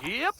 Yep.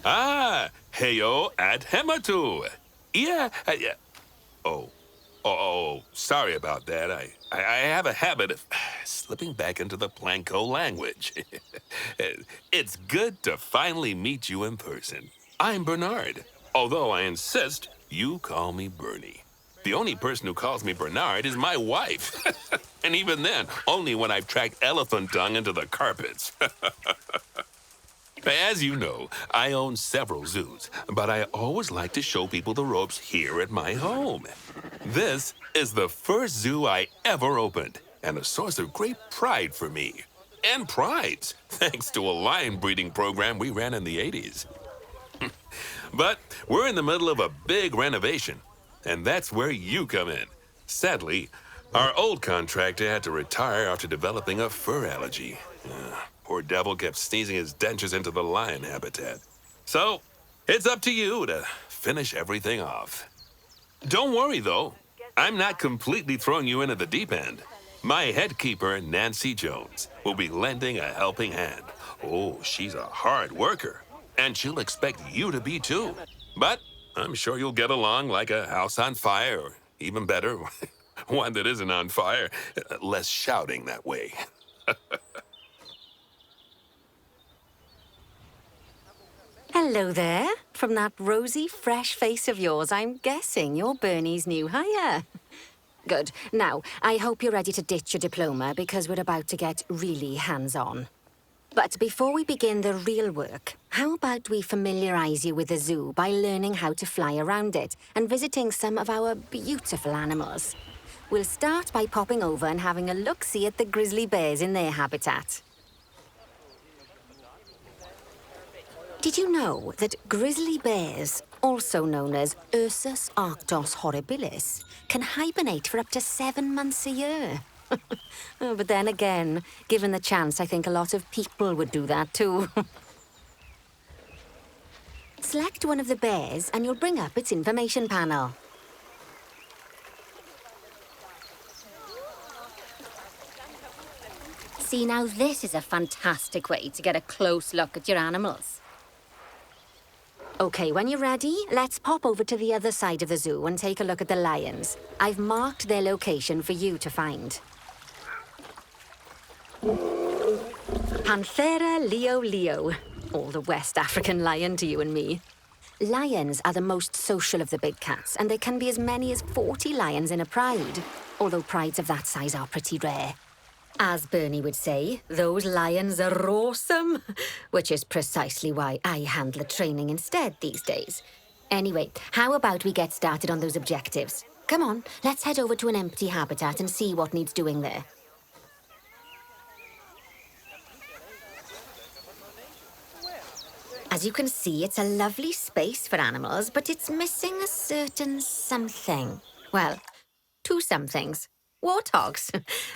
Ah, heyo ad hematu. Yeah. Oh, sorry about that. I have a habit of slipping back into the Planko language. It's good to finally meet you in person. I'm Bernard, although I insist you call me Bernie. The only person who calls me Bernard is my wife. And even then, only when I've tracked elephant dung into the carpets. As you know, I own several zoos, but I always like to show people the ropes here at my home. This is the first zoo I ever opened, and a source of great pride for me. And prides, thanks to a lion breeding program we ran in the 80s. But we're in the middle of a big renovation, and that's where you come in. Sadly, our old contractor had to retire after developing a fur allergy. Poor devil kept sneezing his dentures into the lion habitat. So, it's up to you to finish everything off. Don't worry, though. I'm not completely throwing you into the deep end. My head keeper, Nancy Jones, will be lending a helping hand. Oh, she's a hard worker, and she'll expect you to be too. But I'm sure you'll get along like a house on fire, or even better, one that isn't on fire. Less shouting that way. Hello there. From that rosy, fresh face of yours, I'm guessing you're Bernie's new hire. Good. Now, I hope you're ready to ditch your diploma because we're about to get really hands-on. But before we begin the real work, how about we familiarize you with the zoo by learning how to fly around it and visiting some of our beautiful animals? We'll start by popping over and having a look-see at the grizzly bears in their habitat. Did you know that grizzly bears, also known as Ursus arctos horribilis, can hibernate for up to 7 months a year? Oh, but then again, given the chance, I think a lot of people would do that too. Select one of the bears and you'll bring up its information panel. See, now this is a fantastic way to get a close look at your animals. Okay, when you're ready, let's pop over to the other side of the zoo and take a look at the lions. I've marked their location for you to find. Panthera leo leo, or the West African lion to you and me. Lions are the most social of the big cats, and there can be as many as 40 lions in a pride, although prides of that size are pretty rare. As Bernie would say, those lions are awesome, which is precisely why I handle the training instead these days. Anyway, how about we get started on those objectives? Come on, let's head over to an empty habitat and see what needs doing there. As you can see, it's a lovely space for animals, but it's missing a certain something. Well, 2 somethings. Warthogs.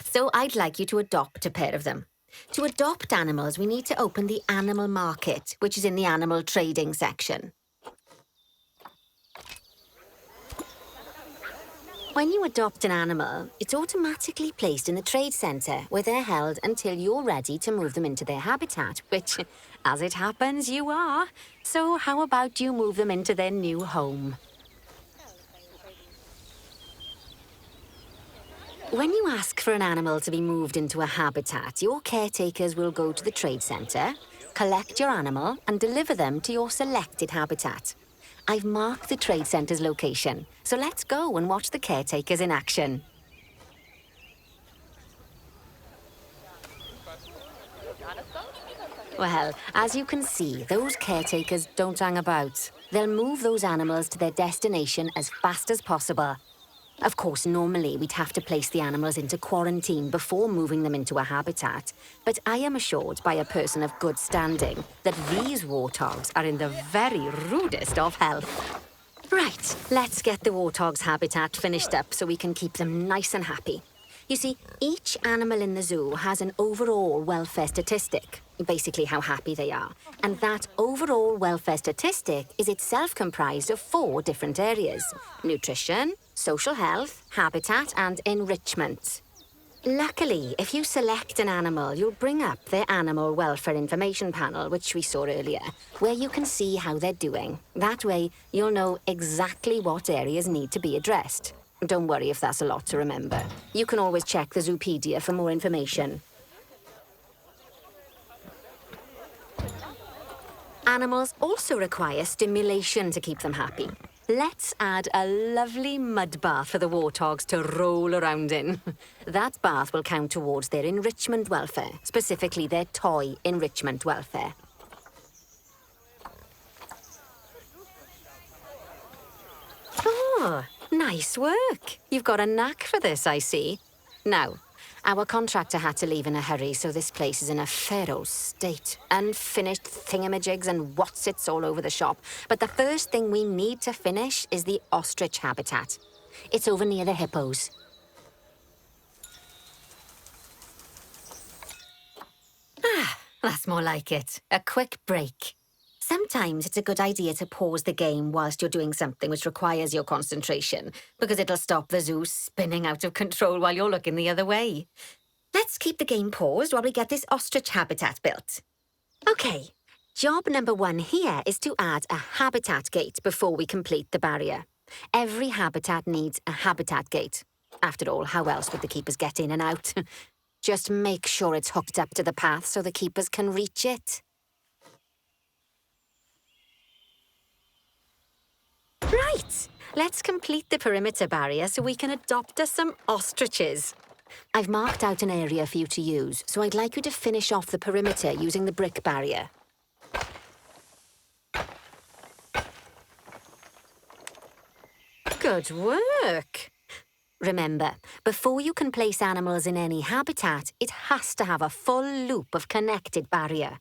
So I'd like you to adopt a pair of them. To adopt animals, we need to open the animal market, which is in the animal trading section. When you adopt an animal, it's automatically placed in the trade centre, where they're held until you're ready to move them into their habitat, which, as it happens, you are. So how about you move them into their new home? When you ask for an animal to be moved into a habitat, your caretakers will go to the trade centre, collect your animal, and deliver them to your selected habitat. I've marked the trade centre's location, so let's go and watch the caretakers in action. Well, as you can see, those caretakers don't hang about. They'll move those animals to their destination as fast as possible. Of course, normally we'd have to place the animals into quarantine before moving them into a habitat, but I am assured by a person of good standing that these warthogs are in the very rudest of health. Right, let's get the warthog's habitat finished up so we can keep them nice and happy. You see, each animal in the zoo has an overall welfare statistic, basically how happy they are. And that overall welfare statistic is itself comprised of 4 different areas: nutrition, social health, habitat, and enrichment. Luckily, if you select an animal, you'll bring up their animal welfare information panel, which we saw earlier, where you can see how they're doing. That way, you'll know exactly what areas need to be addressed. Don't worry if that's a lot to remember. You can always check the Zoopedia for more information. Animals also require stimulation to keep them happy. Let's add a lovely mud bath for the warthogs to roll around in. That bath will count towards their enrichment welfare, specifically their toy enrichment welfare. Oh, nice work. You've got a knack for this, I see. Now, our contractor had to leave in a hurry, so this place is in a fair old state. Unfinished thingamajigs and whatsits all over the shop. But the first thing we need to finish is the ostrich habitat. It's over near the hippos. Ah, that's more like it. A quick break. Sometimes it's a good idea to pause the game whilst you're doing something which requires your concentration, because it'll stop the zoo spinning out of control while you're looking the other way. Let's keep the game paused while we get this ostrich habitat built. Okay, job number 1 here is to add a habitat gate before we complete the barrier. Every habitat needs a habitat gate. After all, how else would the keepers get in and out? Just make sure it's hooked up to the path so the keepers can reach it. Right, let's complete the perimeter barrier so we can adopt us some ostriches. I've marked out an area for you to use, so I'd like you to finish off the perimeter using the brick barrier. Good work. Remember, before you can place animals in any habitat, it has to have a full loop of connected barrier.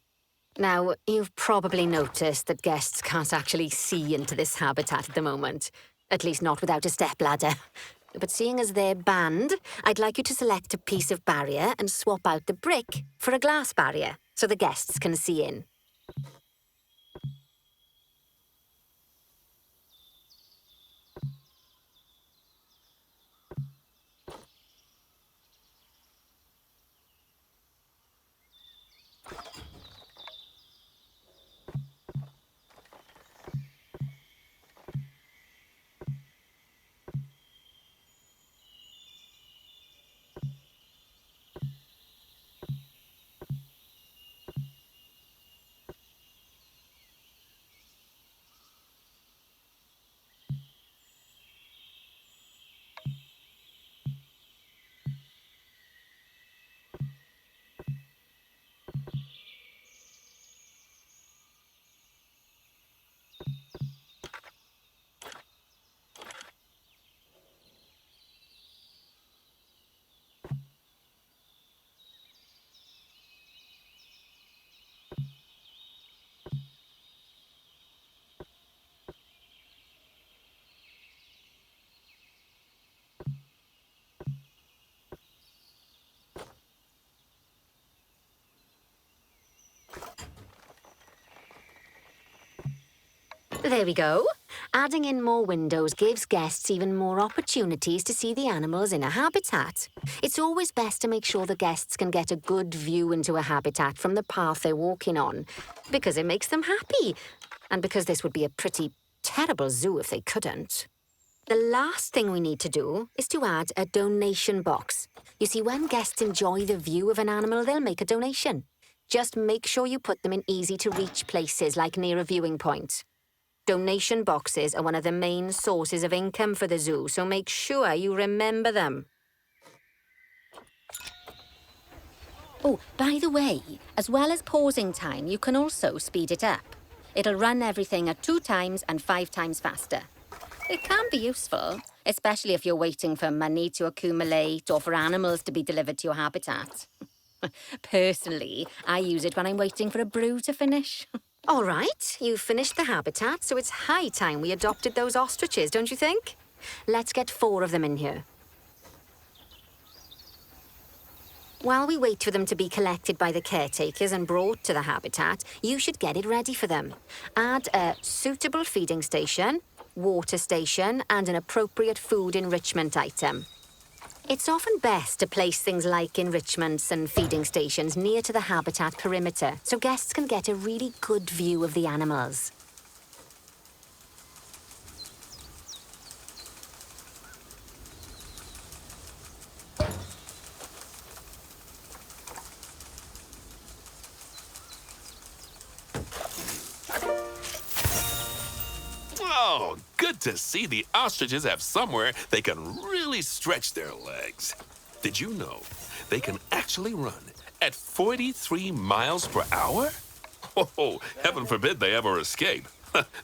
Now, you've probably noticed that guests can't actually see into this habitat at the moment. At least not without a stepladder. But seeing as they're banned, I'd like you to select a piece of barrier and swap out the brick for a glass barrier, so the guests can see in. There we go. Adding in more windows gives guests even more opportunities to see the animals in a habitat. It's always best to make sure the guests can get a good view into a habitat from the path they're walking on, because it makes them happy, and because this would be a pretty terrible zoo if they couldn't. The last thing we need to do is to add a donation box. You see, when guests enjoy the view of an animal, they'll make a donation. Just make sure you put them in easy-to-reach places, like near a viewing point. Donation boxes are one of the main sources of income for the zoo, so make sure you remember them. Oh, by the way, as well as pausing time, you can also speed it up. It'll run everything at 2 times and 5 times faster. It can be useful, especially if you're waiting for money to accumulate or for animals to be delivered to your habitat. Personally, I use it when I'm waiting for a brew to finish. All right, you've finished the habitat, so it's high time we adopted those ostriches, don't you think? Let's get 4 of them in here. While we wait for them to be collected by the caretakers and brought to the habitat, you should get it ready for them. Add a suitable feeding station, water station, and an appropriate food enrichment item. It's often best to place things like enrichments and feeding stations near to the habitat perimeter, so guests can get a really good view of the animals. Oh, good to see the ostriches have somewhere they can really stretch their legs. Did you know they can actually run at 43 miles per hour? Oh, heaven forbid they ever escape.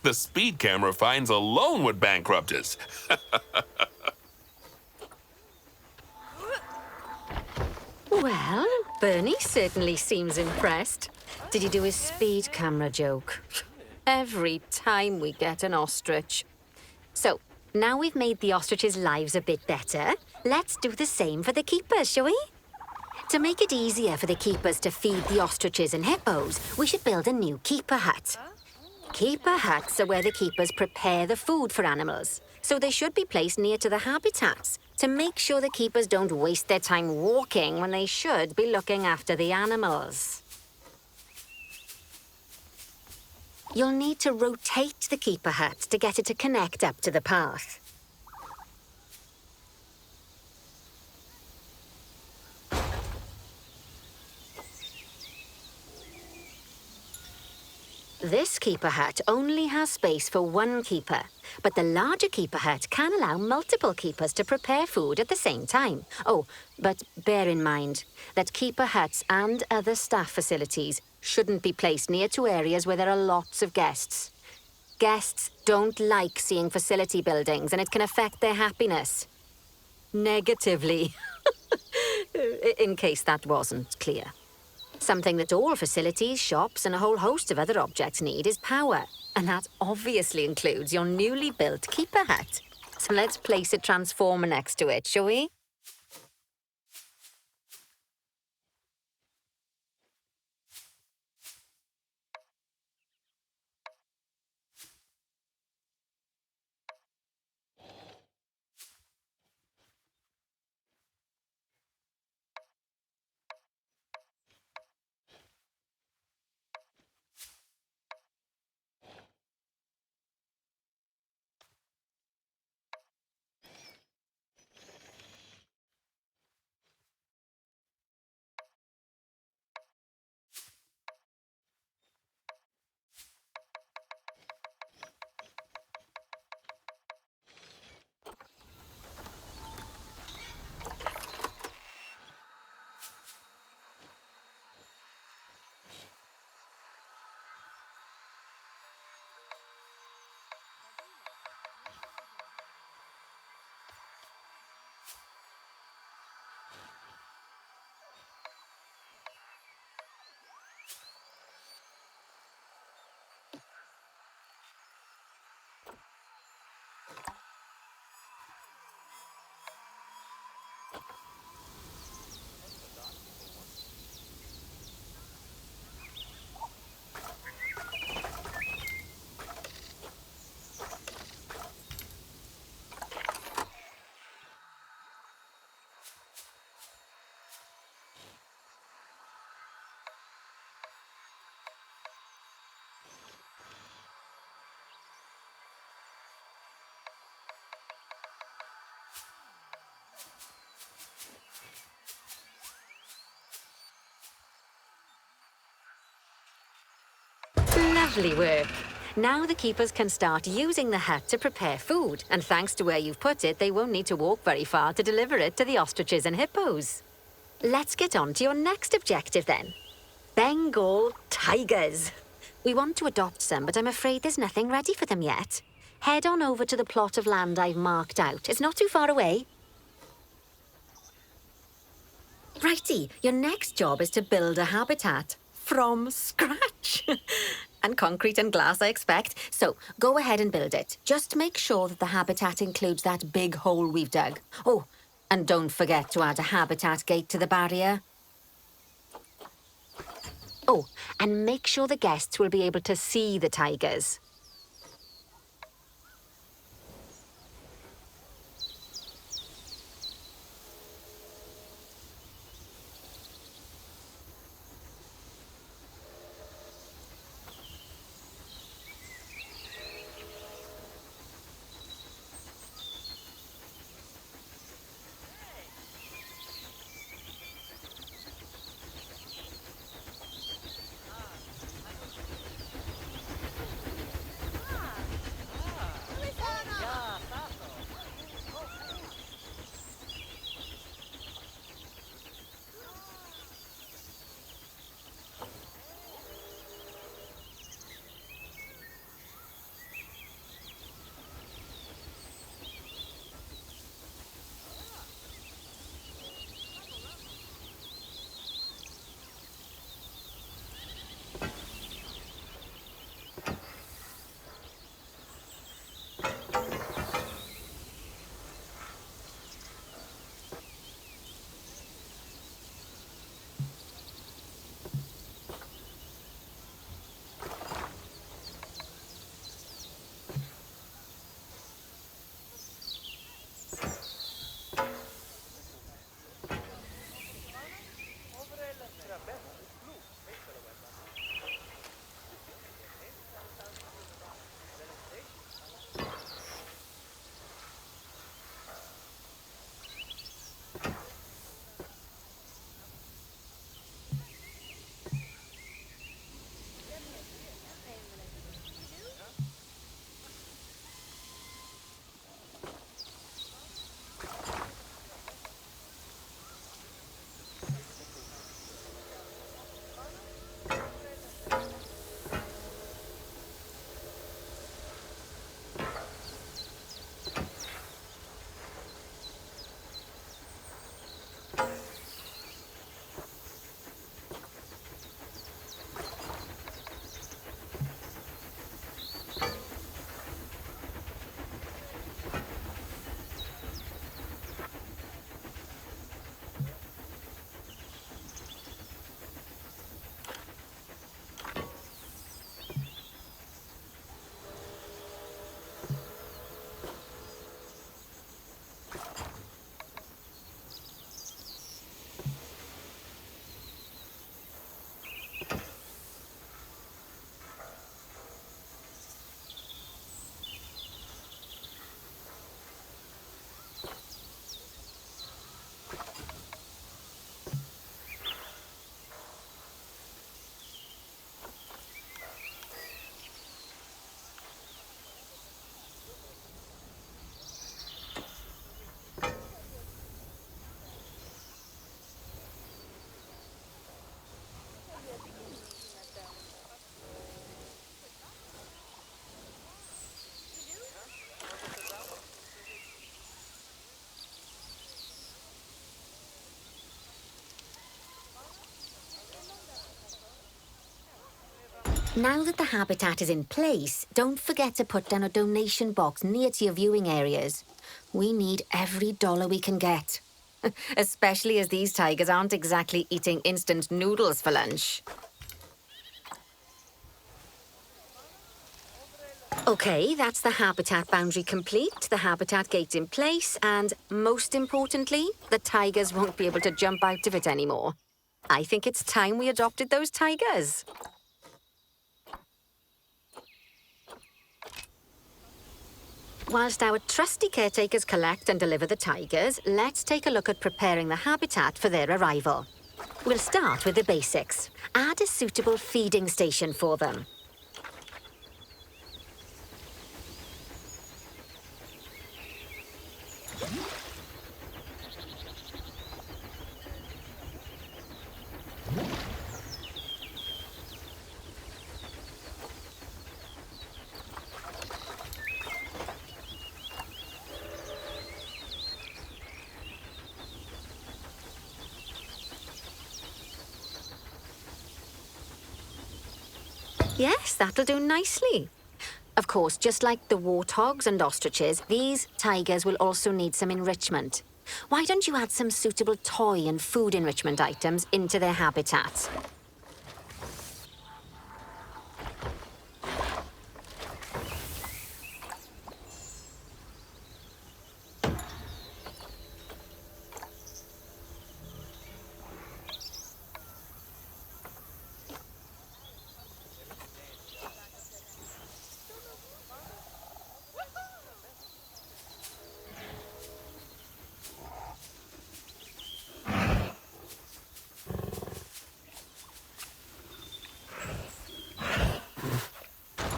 The speed camera fines alone would bankrupt us. Well, Bernie certainly seems impressed. Did you do his speed camera joke? Every time we get an ostrich. So, now we've made the ostriches' lives a bit better, let's do the same for the keepers, shall we? To make it easier for the keepers to feed the ostriches and hippos, we should build a new keeper hut. Keeper huts are where the keepers prepare the food for animals, so they should be placed near to the habitats to make sure the keepers don't waste their time walking when they should be looking after the animals. You'll need to rotate the keeper hut to get it to connect up to the path. This keeper hut only has space for 1 keeper, but the larger keeper hut can allow multiple keepers to prepare food at the same time. Oh, but bear in mind that keeper huts and other staff facilities shouldn't be placed near to areas where there are lots of guests. Guests don't like seeing facility buildings, and it can affect their happiness. Negatively, in case that wasn't clear. Something that all facilities, shops, and a whole host of other objects need is power. And that obviously includes your newly built keeper hut. So let's place a transformer next to it, shall we? Lovely work. Now the keepers can start using the hut to prepare food, and thanks to where you've put it, they won't need to walk very far to deliver it to the ostriches and hippos. Let's get on to your next objective then. Bengal tigers. We want to adopt some, but I'm afraid there's nothing ready for them yet. Head on over to the plot of land I've marked out. It's not too far away. Righty, your next job is to build a habitat from scratch. And concrete and glass, I expect. So go ahead and build it. Just make sure that the habitat includes that big hole we've dug. Oh, and don't forget to add a habitat gate to the barrier. Oh, and make sure the guests will be able to see the tigers. Now that the habitat is in place, don't forget to put down a donation box near to your viewing areas. We need every dollar we can get. Especially as these tigers aren't exactly eating instant noodles for lunch. Okay, that's the habitat boundary complete, the habitat gate in place, and most importantly, the tigers won't be able to jump out of it anymore. I think it's time we adopted those tigers. Whilst our trusty caretakers collect and deliver the tigers, let's take a look at preparing the habitat for their arrival. We'll start with the basics. Add a suitable feeding station for them. Yes, that'll do nicely. Of course, just like the warthogs and ostriches, these tigers will also need some enrichment. Why don't you add some suitable toy and food enrichment items into their habitat?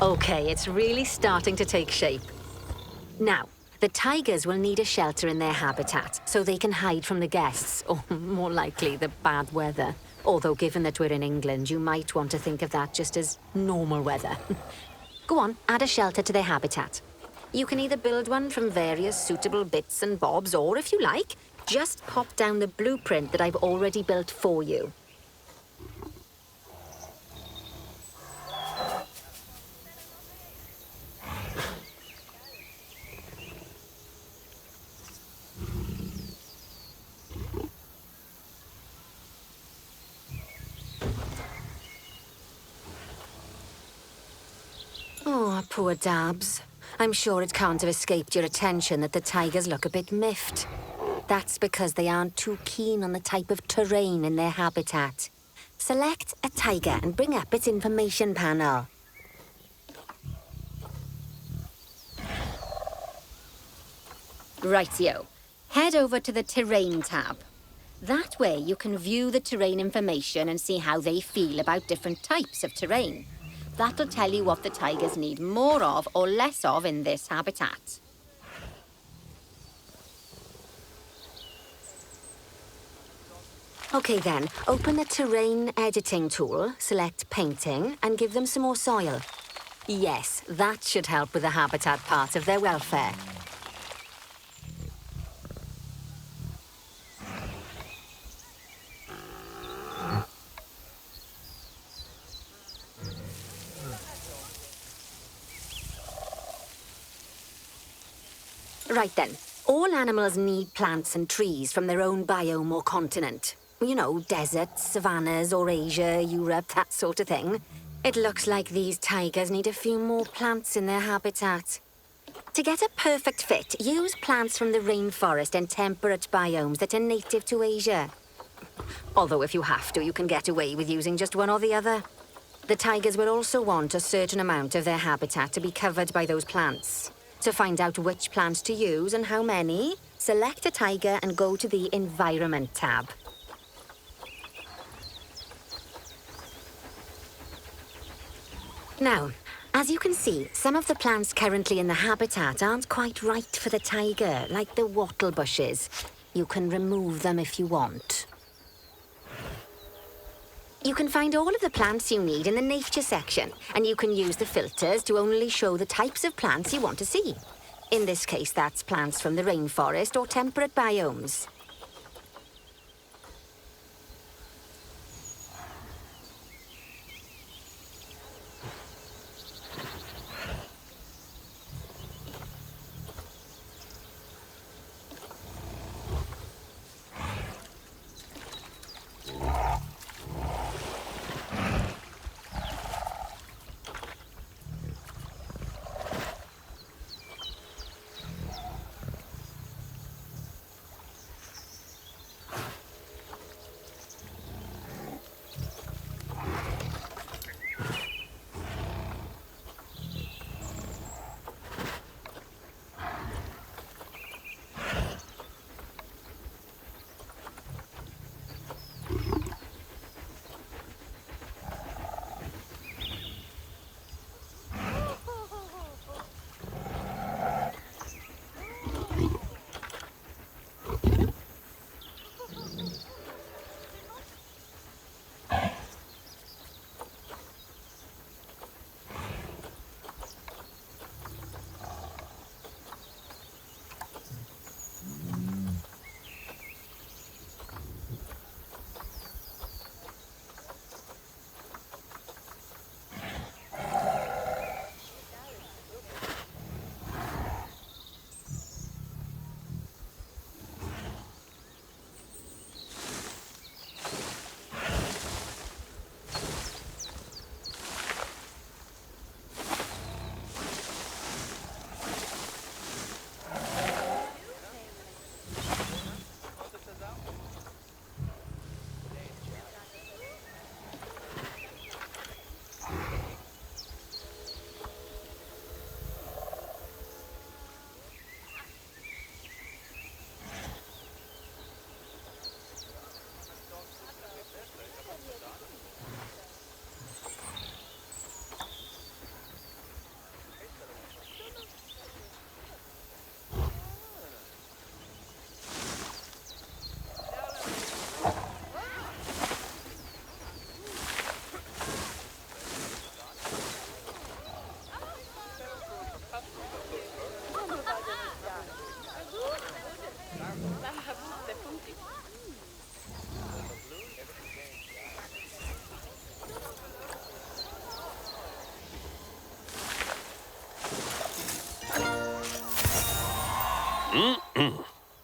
Okay, it's really starting to take shape. Now, the tigers will need a shelter in their habitat so they can hide from the guests, or more likely, the bad weather. Although, given that we're in England, you might want to think of that just as normal weather. Go on, add a shelter to their habitat. You can either build one from various suitable bits and bobs, or if you like, just pop down the blueprint that I've already built for you. Oh, poor Dabs. I'm sure it can't have escaped your attention that the tigers look a bit miffed. That's because they aren't too keen on the type of terrain in their habitat. Select a tiger and bring up its information panel. Rightio. Head over to the Terrain tab. That way you can view the terrain information and see how they feel about different types of terrain. That'll tell you what the tigers need more of or less of in this habitat. Okay then, open the terrain editing tool, select painting, and give them some more soil. Yes, that should help with the habitat part of their welfare. Right then, all animals need plants and trees from their own biome or continent. You know, deserts, savannas, Eurasia, Europe, that sort of thing. It looks like these tigers need a few more plants in their habitat. To get a perfect fit, use plants from the rainforest and temperate biomes that are native to Asia. Although if you have to, you can get away with using just one or the other. The tigers will also want a certain amount of their habitat to be covered by those plants. To find out which plants to use and how many, select a tiger and go to the Environment tab. Now, as you can see, some of the plants currently in the habitat aren't quite right for the tiger, like the wattle bushes. You can remove them if you want. You can find all of the plants you need in the nature section, and you can use the filters to only show the types of plants you want to see. In this case, that's plants from the rainforest or temperate biomes.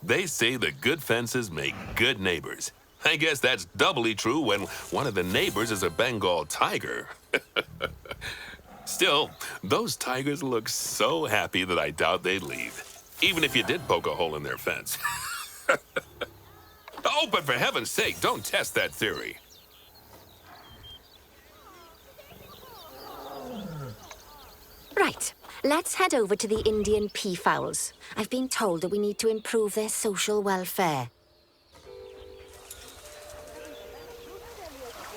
They say that good fences make good neighbors. I guess that's doubly true when one of the neighbors is a Bengal tiger. Still, those tigers look so happy that I doubt they'd leave, even if you did poke a hole in their fence. Oh, but for heaven's sake, don't test that theory. Right, let's head over to the Indian peafowls. I've been told that we need to improve their social welfare.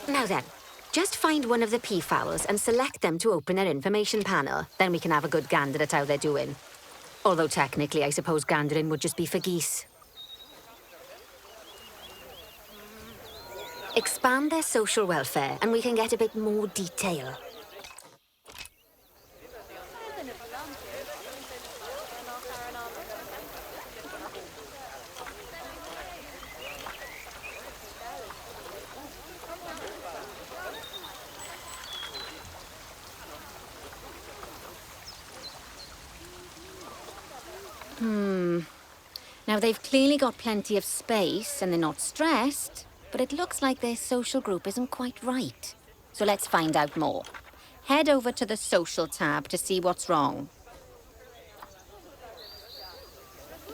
Now then, just find one of the peafowls and select them to open their information panel. Then we can have a good gander at how they're doing. Although technically, I suppose gandering would just be for geese. Expand their social welfare and we can get a bit more detail. Now, they've clearly got plenty of space and they're not stressed, but it looks like their social group isn't quite right. So let's find out more. Head over to the social tab to see what's wrong.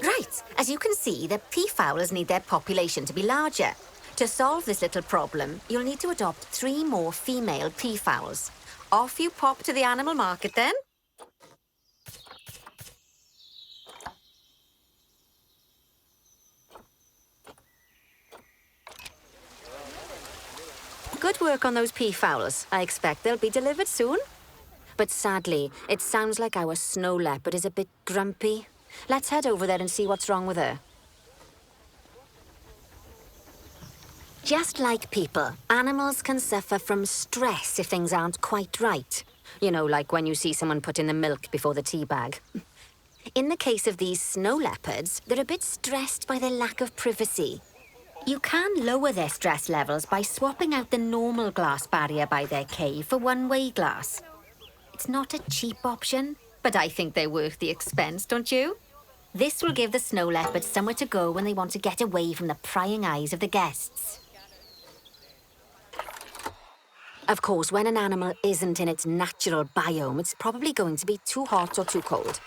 Right, as you can see, the peafowlers need their population to be larger. To solve this little problem, you'll need to adopt 3 more female peafowls. Off you pop to the animal market then. Good work on those peafowls. I expect they'll be delivered soon. But sadly, it sounds like our snow leopard is a bit grumpy. Let's head over there and see what's wrong with her. Just like people, animals can suffer from stress if things aren't quite right. You know, like when you see someone put in the milk before the tea bag. In the case of these snow leopards, they're a bit stressed by their lack of privacy. You can lower their stress levels by swapping out the normal glass barrier by their cave for one-way glass. It's not a cheap option, but I think they're worth the expense, don't you? This will give the snow leopards somewhere to go when they want to get away from the prying eyes of the guests. Of course, when an animal isn't in its natural biome, it's probably going to be too hot or too cold.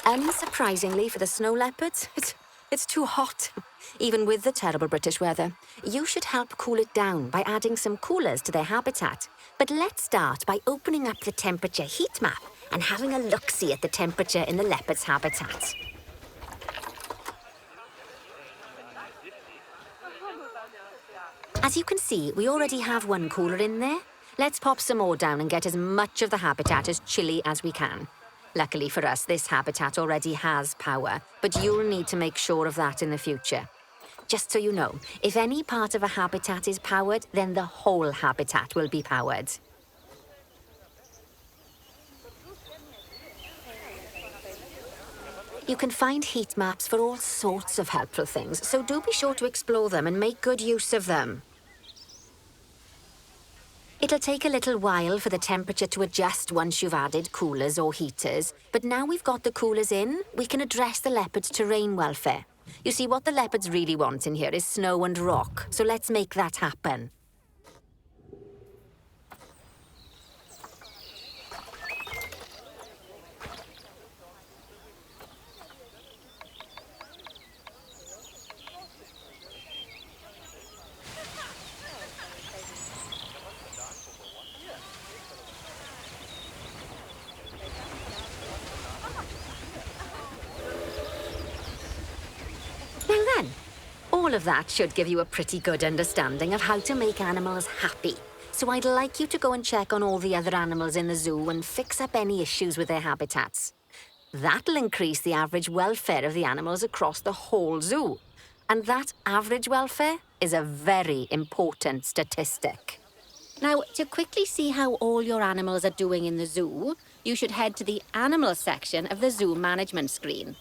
Unsurprisingly for the snow leopards, it's too hot. Even with the terrible British weather, you should help cool it down by adding some coolers to their habitat. But let's start by opening up the temperature heat map and having a look-see at the temperature in the leopard's habitat. As you can see, we already have one cooler in there. Let's pop some more down and get as much of the habitat as chilly as we can. Luckily for us, this habitat already has power, but you'll need to make sure of that in the future. Just so you know, if any part of a habitat is powered, then the whole habitat will be powered. You can find heat maps for all sorts of helpful things, so do be sure to explore them and make good use of them. It'll take a little while for the temperature to adjust once you've added coolers or heaters, but now we've got the coolers in, we can address the leopard's terrain welfare. You see, what the leopards really want in here is snow and rock, so let's make that happen. Now then, all of that should give you a pretty good understanding of how to make animals happy. So I'd like you to go and check on all the other animals in the zoo and fix up any issues with their habitats. That'll increase the average welfare of the animals across the whole zoo. And that average welfare is a very important statistic. Now, to quickly see how all your animals are doing in the zoo, you should head to the animal section of the zoo management screen.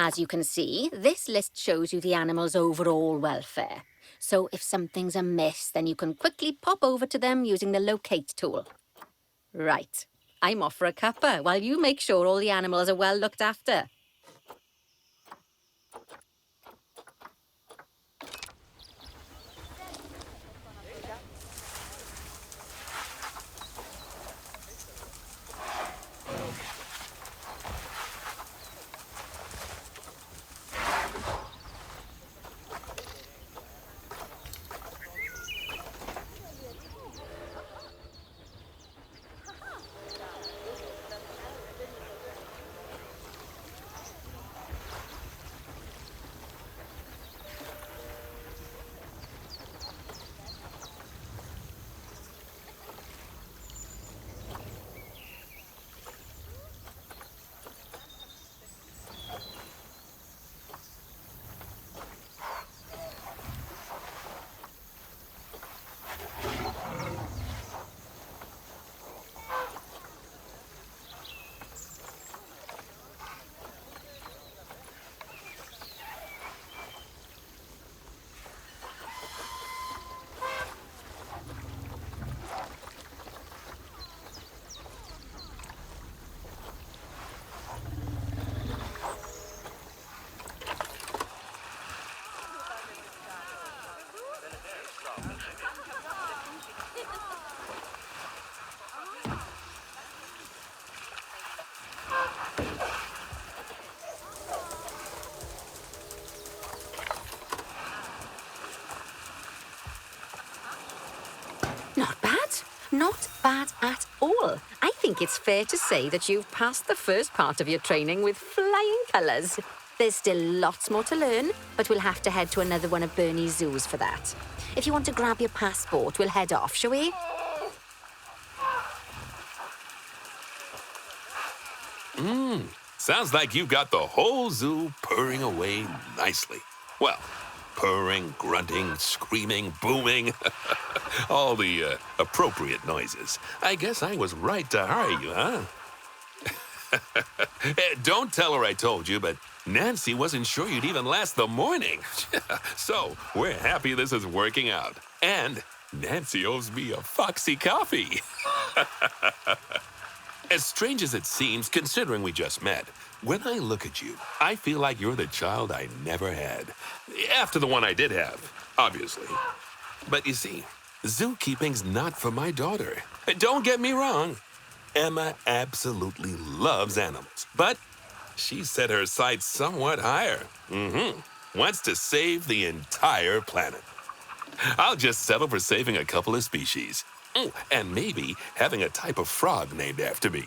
As you can see, this list shows you the animal's overall welfare. So if something's amiss, then you can quickly pop over to them using the locate tool. Right, I'm off for a cuppa while you make sure all the animals are well looked after. Not bad. Not bad at all. I think it's fair to say that you've passed the first part of your training with flying colours. There's still lots more to learn, but we'll have to head to another one of Bernie's zoos for that. If you want to grab your passport, we'll head off, shall we? Sounds like you've got the whole zoo purring away nicely. Well, purring, grunting, screaming, booming. All the appropriate noises. I guess I was right to hire you, huh? Don't tell her I told you, but Nancy wasn't sure you'd even last the morning. So we're happy this is working out. And Nancy owes me a Foxy coffee. As strange as it seems, considering we just met, when I look at you, I feel like you're the child I never had. After the one I did have, obviously. But you see, zookeeping's not for my daughter. Don't get me wrong. Emma absolutely loves animals, but she set her sights somewhat higher. Wants to save the entire planet. I'll just settle for saving a couple of species. And maybe having a type of frog named after me.